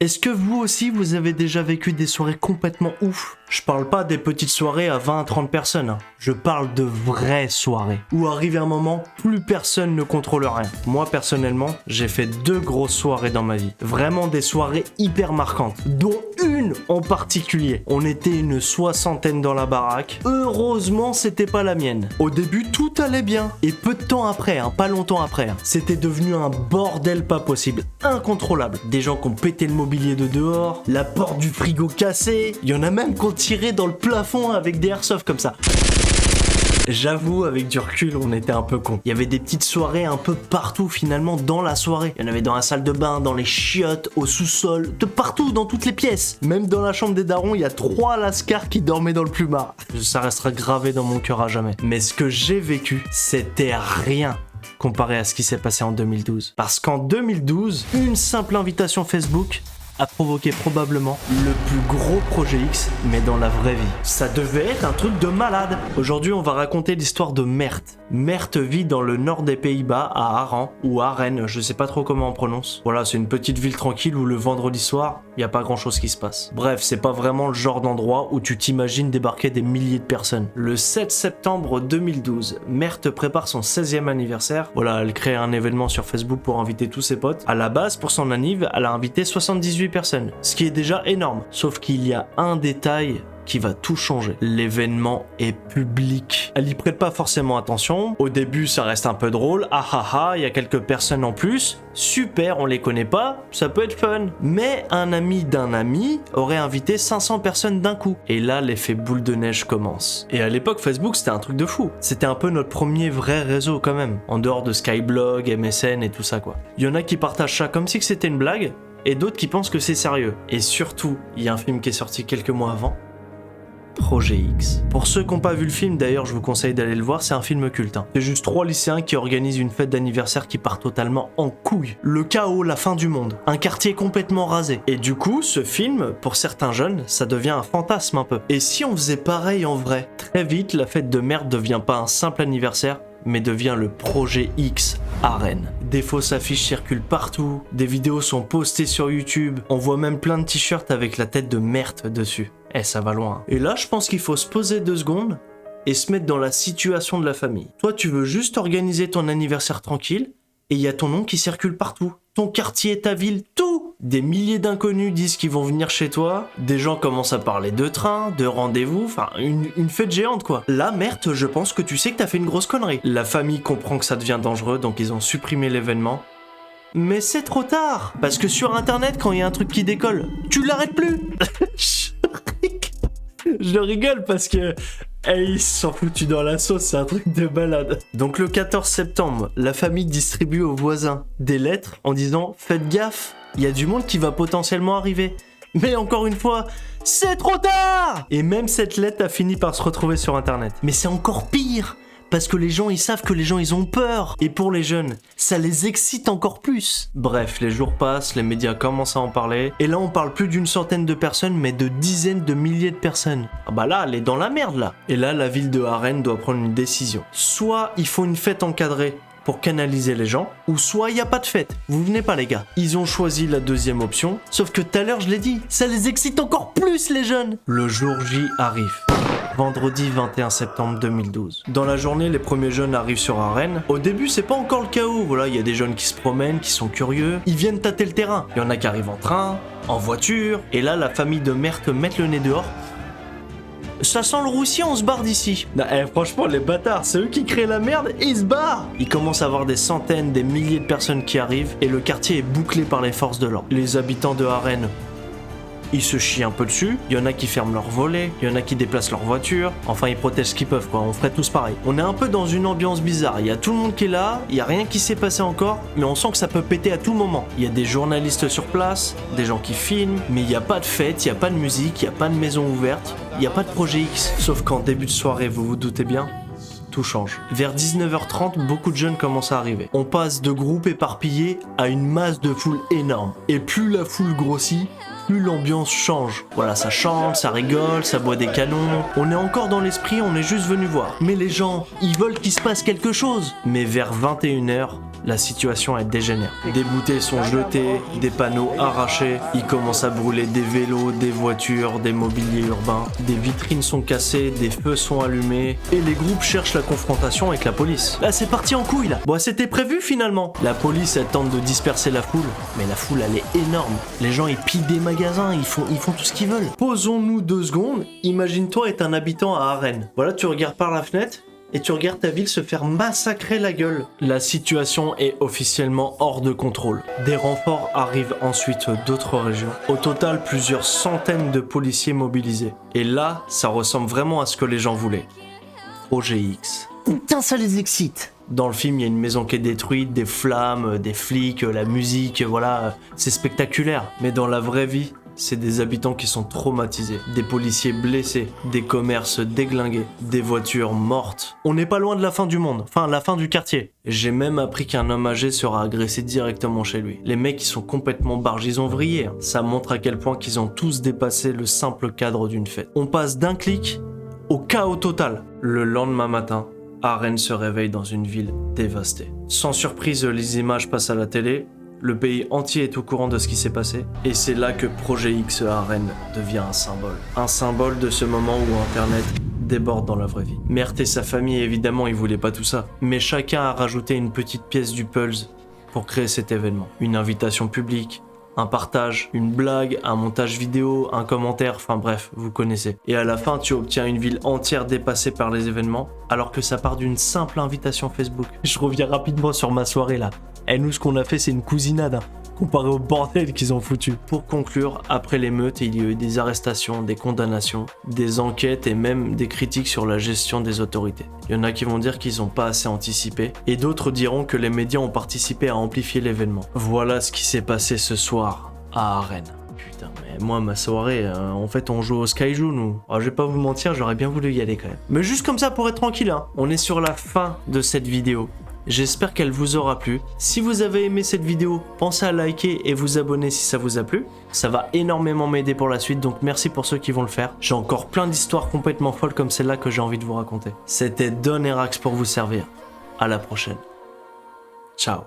Est-ce que vous aussi, vous avez déjà vécu des soirées complètement ouf? Je parle pas des petites soirées à 20 à 30 personnes, hein. Je parle de vraies soirées, où arrive un moment, plus personne ne contrôle rien. Moi, personnellement, j'ai fait 2 grosses soirées dans ma vie. Vraiment des soirées hyper marquantes, dont une en particulier. On était une 60aine dans la baraque. Heureusement, c'était pas la mienne. Au début, tout allait bien. Et peu de temps après, hein, pas longtemps après, hein, c'était devenu un bordel pas possible, incontrôlable. Des gens qui ont pété le mobilier de dehors, la porte du frigo cassée. Il y en a même qui ont tiré dans le plafond avec des airsoft comme ça. J'avoue, avec du recul, on était un peu cons. Il y avait des petites soirées un peu partout finalement dans la soirée. Il y en avait dans la salle de bain, dans les chiottes, au sous-sol, de partout, dans toutes les pièces. Même dans la chambre des darons, il y a 3 lascars qui dormaient dans le plumard. Ça restera gravé dans mon cœur à jamais. Mais ce que j'ai vécu, c'était rien comparé à ce qui s'est passé en 2012. Parce qu'en 2012, une simple invitation Facebook a provoqué probablement le plus gros projet X, mais dans la vraie vie. Ça devait être un truc de malade. Aujourd'hui, on va raconter l'histoire de Mert. Mert vit dans le nord des Pays-Bas, à Aran, ou Arène, je sais pas trop comment on prononce. Voilà, c'est une petite ville tranquille où le vendredi soir, y a pas grand chose qui se passe. Bref, c'est pas vraiment le genre d'endroit où tu t'imagines débarquer des milliers de personnes. Le 7 septembre 2012, Mert prépare son 16e anniversaire. Voilà, elle crée un événement sur Facebook pour inviter tous ses potes. À la base, pour son anniv, elle a invité 78 personnes, ce qui est déjà énorme. Sauf qu'il y a un détail qui va tout changer. L'événement est public. Elle y prête pas forcément attention. Au début, ça reste un peu drôle. Ah ah ah, il y a quelques personnes en plus. Super, on les connaît pas, ça peut être fun. Mais un ami d'un ami aurait invité 500 personnes d'un coup. Et là, l'effet boule de neige commence. Et à l'époque, Facebook, c'était un truc de fou. C'était un peu notre premier vrai réseau quand même. En dehors de Skyblog, MSN et tout ça quoi. Il y en a qui partagent ça comme si c'était une blague, et d'autres qui pensent que c'est sérieux. Et surtout, il y a un film qui est sorti quelques mois avant, Projet X. Pour ceux qui n'ont pas vu le film, d'ailleurs, je vous conseille d'aller le voir, c'est un film culte. Hein. C'est juste 3 lycéens qui organisent une fête d'anniversaire qui part totalement en couille. Le chaos, la fin du monde. Un quartier complètement rasé. Et du coup, ce film, pour certains jeunes, ça devient un fantasme un peu. Et si on faisait pareil en vrai? Très vite, la fête de Mert devient pas un simple anniversaire, mais devient le Projet X à Rennes. Des fausses affiches circulent partout, des vidéos sont postées sur YouTube, on voit même plein de t-shirts avec la tête de Mert dessus. Ça va loin. Et là, je pense qu'il faut se poser 2 secondes et se mettre dans la situation de la famille. Toi, tu veux juste organiser ton anniversaire tranquille, et il y a ton nom qui circule partout. Ton quartier, ta ville, tout. Des milliers d'inconnus disent qu'ils vont venir chez toi, des gens commencent à parler de train, de rendez-vous, enfin une fête géante quoi. Là, Mert, je pense que tu sais que t'as fait une grosse connerie. La famille comprend que ça devient dangereux, donc ils ont supprimé l'événement. Mais c'est trop tard, parce que sur internet, quand il y a un truc qui décolle, tu l'arrêtes plus. Je rigole parce que ils se sont foutus dans la sauce, c'est un truc de balade. Donc le 14 septembre, la famille distribue aux voisins des lettres en disant « Faites gaffe, il y a du monde qui va potentiellement arriver ». Mais encore une fois, c'est trop tard. Et même cette lettre a fini par se retrouver sur internet. Mais c'est encore pire, parce que les gens, ils savent que les gens, ils ont peur. Et pour les jeunes, ça les excite encore plus. Bref, les jours passent, les médias commencent à en parler. Et là, on parle plus d'une centaine de personnes, mais de dizaines de milliers de personnes. Ah bah là, elle est dans la merde, là. Et là, la ville de Arène doit prendre une décision. Soit il faut une fête encadrée pour canaliser les gens, ou soit il n'y a pas de fête. Vous venez pas les gars. Ils ont choisi la deuxième option, sauf que tout à l'heure je l'ai dit, ça les excite encore plus les jeunes. Le jour J arrive. Vendredi 21 septembre 2012. Dans la journée, les premiers jeunes arrivent sur Arène. Au début, c'est pas encore le chaos. Voilà, il y a des jeunes qui se promènent, qui sont curieux. Ils viennent tâter le terrain. Il y en a qui arrivent en train, en voiture. Et là, la famille de Mert met le nez dehors. Ça sent le roussi, on se barre d'ici. Franchement, les bâtards, c'est eux qui créent la merde et ils se barrent. Il commence à avoir des centaines, des milliers de personnes qui arrivent et le quartier est bouclé par les forces de l'ordre. Les habitants de Arène, ils se chient un peu dessus, il y en a qui ferment leurs volets, il y en a qui déplacent leur voiture, enfin ils protègent ce qu'ils peuvent quoi, on ferait tous pareil. On est un peu dans une ambiance bizarre, il y a tout le monde qui est là, il y a rien qui s'est passé encore, mais on sent que ça peut péter à tout moment. Il y a des journalistes sur place, des gens qui filment, mais il n'y a pas de fête, il n'y a pas de musique, il n'y a pas de maison ouverte, il n'y a pas de projet X. Sauf qu'en début de soirée, vous vous doutez bien, tout change. Vers 19h30, beaucoup de jeunes commencent à arriver. On passe de groupes éparpillés à une masse de foule énorme. Et plus la foule grossit, plus l'ambiance change. Voilà, ça chante, ça rigole, ça boit des canons. On est encore dans l'esprit, on est juste venu voir. Mais les gens, ils veulent qu'il se passe quelque chose. Mais vers 21h, la situation est dégénère. Des bouteilles sont jetées, des panneaux arrachés, il commence à brûler des vélos, des voitures, des mobiliers urbains, des vitrines sont cassées, des feux sont allumés, et les groupes cherchent la confrontation avec la police. Là, c'est parti en couille, là. Bon, c'était prévu finalement. La police, elle tente de disperser la foule, mais la foule, elle est énorme. Les gens, ils pillent des magasins, ils font tout ce qu'ils veulent. Posons-nous 2 secondes, imagine-toi être un habitant à Arène. Voilà, tu regardes par la fenêtre, et tu regardes ta ville se faire massacrer la gueule. La situation est officiellement hors de contrôle. Des renforts arrivent ensuite d'autres régions. Au total, plusieurs centaines de policiers mobilisés. Et là, ça ressemble vraiment à ce que les gens voulaient. Projet X. Putain, ça les excite. Dans le film, il y a une maison qui est détruite, des flammes, des flics, la musique, voilà, c'est spectaculaire. Mais dans la vraie vie, c'est des habitants qui sont traumatisés, des policiers blessés, des commerces déglingués, des voitures mortes. On n'est pas loin de la fin du monde, enfin la fin du quartier. J'ai même appris qu'un homme âgé sera agressé directement chez lui. Les mecs ils sont complètement barges, ils ont vrillé. Ça montre à quel point qu'ils ont tous dépassé le simple cadre d'une fête. On passe d'un clic au chaos total. Le lendemain matin, Arène se réveille dans une ville dévastée. Sans surprise, les images passent à la télé. Le pays entier est au courant de ce qui s'est passé, et c'est là que Projet X à Arène devient un symbole. Un symbole de ce moment où Internet déborde dans la vraie vie. Mert et sa famille, évidemment, ils voulaient pas tout ça, mais chacun a rajouté une petite pièce du puzzle pour créer cet événement. Une invitation publique, un partage, une blague, un montage vidéo, un commentaire, enfin bref, vous connaissez. Et à la fin, tu obtiens une ville entière dépassée par les événements, alors que ça part d'une simple invitation Facebook. Je reviens rapidement sur ma soirée là. Et nous, ce qu'on a fait, c'est une cousinade, comparé au bordel qu'ils ont foutu. Pour conclure, après l'émeute, il y a eu des arrestations, des condamnations, des enquêtes et même des critiques sur la gestion des autorités. Il y en a qui vont dire qu'ils n'ont pas assez anticipé, et d'autres diront que les médias ont participé à amplifier l'événement. Voilà ce qui s'est passé ce soir à Arène. Putain, mais moi, ma soirée, en fait, on joue au Skyjou, nous. Alors, je vais pas vous mentir, j'aurais bien voulu y aller quand même. Mais juste comme ça, pour être tranquille, hein. On est sur la fin de cette vidéo. J'espère qu'elle vous aura plu. Si vous avez aimé cette vidéo, pensez à liker et vous abonner si ça vous a plu. Ça va énormément m'aider pour la suite, donc merci pour ceux qui vont le faire. J'ai encore plein d'histoires complètement folles comme celle-là que j'ai envie de vous raconter. C'était Don Erax pour vous servir. À la prochaine. Ciao.